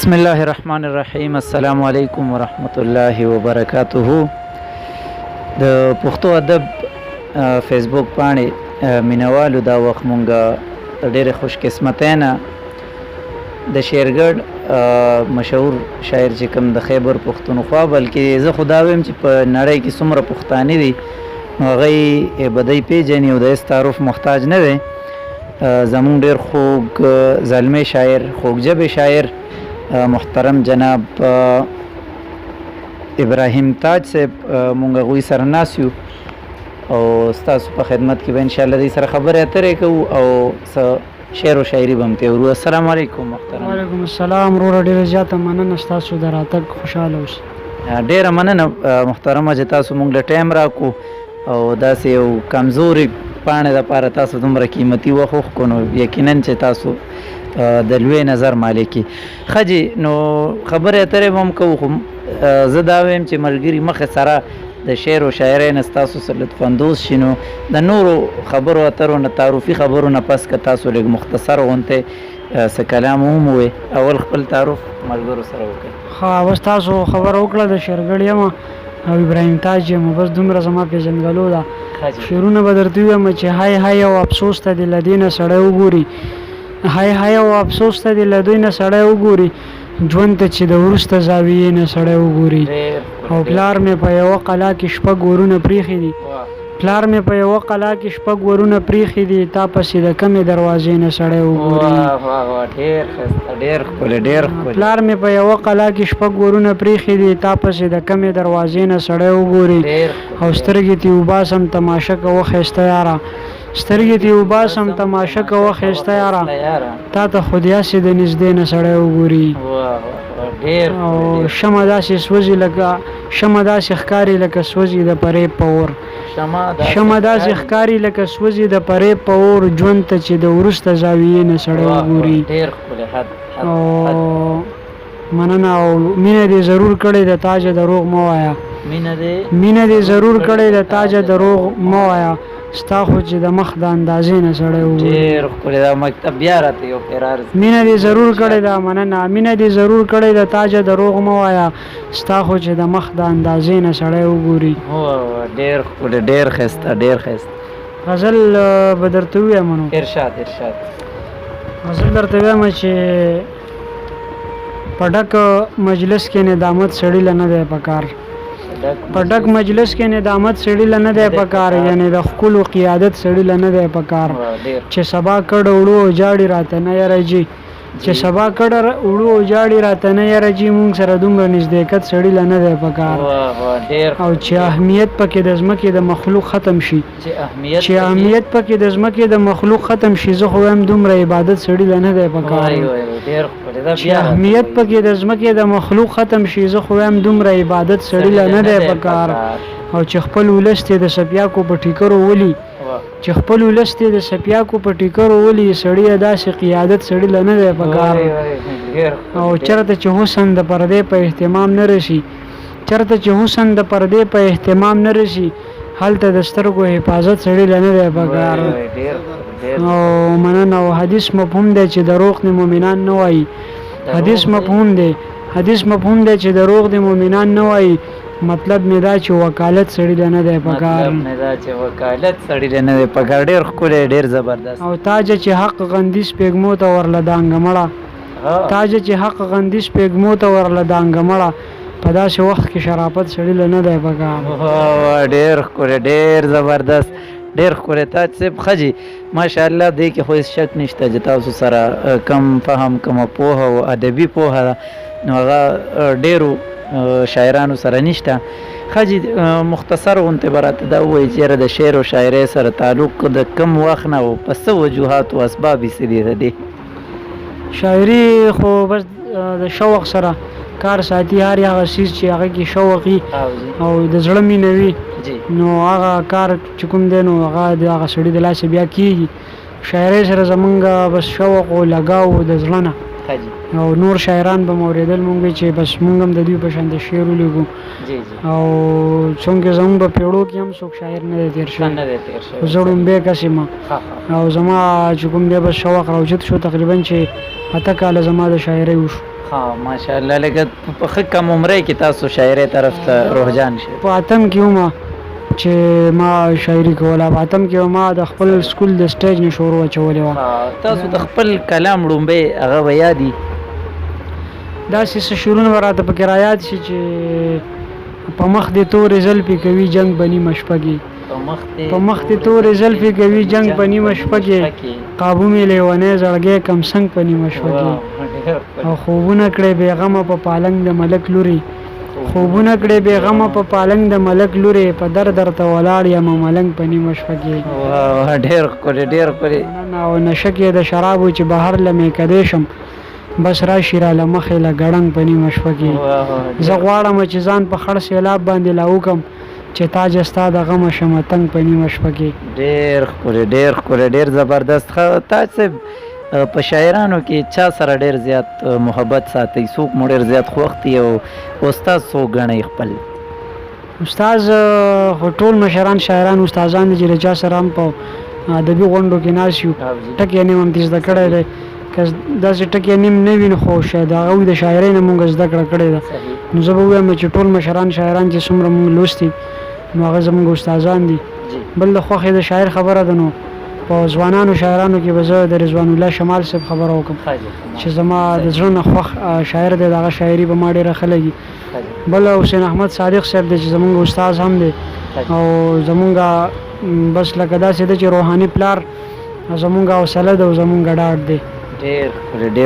بسم الله الرحمن الرحیم. السلام علیکم ورحمت الله وبرکاته. د پښتو ادب فیسبوک باندې مینوالو دا وخت مونږه ډېر خوش قسمته نه د شیرګړ مشهور شاعر چې کوم د خیبر پښتونخوا بلکې زه خدا ویم چې په نړۍ کې څومره پښتانه دي هغه بدی پیژني او د تعارف محتاج نه دی. زمون ډېر خوږ زلمی شاعر خوږ ژبې شاعر محترم جناب ابراهیم تاج صاحب مونږ هغوی سره ناست یو او ستاسو په خدمت کې به انشاءالله دوی سره خبرې اترې کوو او څه شعر و شاعري به هم تېرو. السلام علیکم محترم. وعلیکم السلام. وروره ډېره زیاته مننه ستاسو د راتګ خوشحاله اوسئ. ډېره مننه محترمه چې تاسو مونږ له ټایم راکو او داسې یو کمزوري پاڼې دپاره تاسو دومره قیمتي وخت وښکو نو یقینا چې تاسو د لوی نظر مالکي ښه جي نو خبرې اترې به هم کوو خو زه دا وایم چې ملګري مخې سره د شعر و شاعرۍ نه ستاسو سره لطف اندوز شي نو د نورو خبرو اترو نه تعارفي خبرو نه پس که تاسو لږ مختصر غونتی څه کلام هم ووایي اول خپل تعارف ملګرو سره وکړئ. ښه اوس تاسو خبره وکړه د شیرګړ یم او ابراهیم تاج یم بس دومره زما پېژندګلو ده. شعرونه به درته ووایم چې های های او افسوس ته دې له دې نه سړی وګوري های های او افسوس ته دې له دوی نه سړی وګوري ژوند ته چې د وروسته زاویې نه سړی وګوري او پلار مې په یوه قلا کې شپږ ورونه پریښي دي پلار مې په یوه قلا کې شپږ ورونه پریښي دي تا پسې د کمې دروازې نه سړی وګوري پلار مې په یوه قلا کې شپږ ورونه پریښي دي تا پسې د کمې دروازې نه سړی وګوري او سترګې تې وباسم تماشه کوه ښایسته یاره سترګې تې وباسم تماشه کوه ښایسته یاره تا ته خو داسې د نږدې نه سړی وګوري او شمه داسې سوځي لکه شمه داسې ښکاري لکه سوځي د پرې په اور شمه داسې ښکاري لکه سوځي د پرې په اور ژوند ته چې د وروسته زاویې نه سړی وګوري. او مننه او مینه دې ضرور کړې د تاجه دروغ مه وایه مینه دې ضرور کړې د تاجه دروغ مه وایه ستا خو چې د مخ د اندازې نه سړی وګوري. مینه دې ضرور کړې ده مننه مینه دې ضرور کړې د تاجه دروغ مه وایه ستا خو چې د مخ د اندازې نه سړی وګوري. ډېر ښایسته ډېر ښایسته غزل به درته ووایم نو ارشاد غزل درته ووایم چې په ډک مجلس کې ندامت سړي له نه دی پکار په ډک مجلس کې ندامت سړي له نه دی پکار یعنې د ښکلو قیادت سړي له نه دی پکار چې سبا کډه وړو او جاړي راته نه یاره جي چې سبا کډه وړو او جاړي راته نه یاره جي مونږ سره دومره نږدېکت سړي له نه دی پکار او چې اهمیت پکې د ځمکې د مخلوق ختم شي چې اهمیت پکې د ځمکې د مخلوق ختم شي زه خو وایم دومره عبادت سړي له نه دی پکار چې اهمیت پکې د ځمکې د مخلوق ختم شي زه خو وایم دومره عبادت سړي له نه دی پکار او چې خپل ولس ته د سپیاکو په ټیکرو ولي چې خپل ولس ته د سپیاکو په ټیکرو ولي سړي داسې قیادت سړي له نه دی پکار او چېرته چې حسن د پردې په اهتمام نه رسي چېرته چې حسن د پردې په اهتمام نه رسي هلته د سترګو حفاظت سړي له نه دی پکار. او مننه او حدیث مفهوم دی چې دروغ د مؤمنان نه وایي حدیث مفهوم دی چې دروغ د مؤمنان نه وایي مطلب مې دا چې وکالت سړي له نه دی پکار. ډېر ښکلی ډېر زبردست او تاجه چې حق غندي سپېږمو ته ورله دانګه مړه تاجه چې حق غندي سپېږمو ته ورله دانګه مړه په داسې وخت کې شرافت سړي له نه دی پکار. ډېر ښکلی ډېر زبردست ډېر ښکلی تاج صاحب ښه جي ماشاءالله دې کې خو هېڅ شک نشته چې تاسو سره کم فهم کومه پوهه او ادبي پوهه ده نو هغه ډېرو شاعرانو سره نشته. ښه جي مختصر غونتې به راته دا ووایي چې یاره د شعر و شاعرۍ سره تعلق د کم وخت نه او په څه وجوهات او اسباب یې څه دي د دې شاعري خو بس د شوق سره کار ساتي هر هغه څیز چې هغه کې شوق وي او د زړه مینه وي نو هغه کار چې کوم دی نو هغه د هغه سړي د لاسه بیا کېږي. شاعرۍ سره زمونږ بس شوق او لګاو د زړه نه او نور شاعران به موریدل مونږ چې بس مونږ هم د دوی په شان د شعر ولیکو او څنګه زمونږ په پیړو کې هم څوک شاعر نه دی تېر شوی زه ړومبی کس یم او زما چې کوم دی بس شوق راوچت شو تقریبا چې 8 کاله زما د شاعرۍ وشو. ها ماشاءالله لکه په ښه کم عمره کې تاسو شاعرۍ طرف ته رجحان شئ. په اتم کې وم چې ما شاعري کوله. په اتم کې ما د خپل سکول د سټیج نه شروع اچولې وه. تاسو د خپل کلام لومبۍ هغه به یادي داسې څه شعرونه به راته پکې رایاد شي چې په مخ دې تورې زلفې کوي جنګ به نیمه شپه کې، په مخ دې تورې زلفې کوي جنګ په نیمه شپه کې، قابو مې لیونی زړګی کم سنګ په نیمه شپه کې، او خوبونه کړې بېغمه په پالنګ د ملک لورې، خوبونه کړې بېغمه په پالنګ د ملک لورې، په در درته ولاړ یمه ملنګ په نیمه شپه کې. ډېر ښکلې ډېر ښکلې. او نشه کې د شرابو چې بهر له میکدې شم، بس راشي را له مخې له ګړنګ په نیمه شپه کې. زه غواړم چې ځان په خړ سیلاب باندې لا وکم، چې تاج ستا د غمه شمه تنګ په نیمه شپه کې. ډېر ښکلې ډېر ښکلې ډېر زبردست. تاج صاحب په شاعرانو کې چا سره ډېر زیات محبت ساتئ؟ څوک مو ډېر زیات خوښ دي او استاد څوک ګڼئ خپل؟ استاد خو ټول مشران شاعران استادان دي چې له چا سره هم په ادبي غونډو کې ناست یو. ټکی یې نیم هم زده کړی دی، که داسې ټکی نیم نه وي نو خو د هغوی د شاعرۍ نه مونږ زده کړه کړې ده. نو زه به ووایم چې ټول مشران شاعران چې څومره مونږ لوستي نو هغه زمونږ استادان دي. بل د خوښې د شاعر خبره ده، نو په ځوانانو شاعرانو کې به زه د رضوان الله شمال صاحب خبره وکړم چې زما د زړه نه خوښ شاعر دی، د هغه شاعري به ما ډېره ښه لګي. بل حسین احمد صادق صاحب دی چې زمونږ استاد هم دی، او زمونږ بس لکه داسې ده چې روحاني پلار زمونږ حوصله ده او زمونږ ډاډ دی. ډېر ښکلی.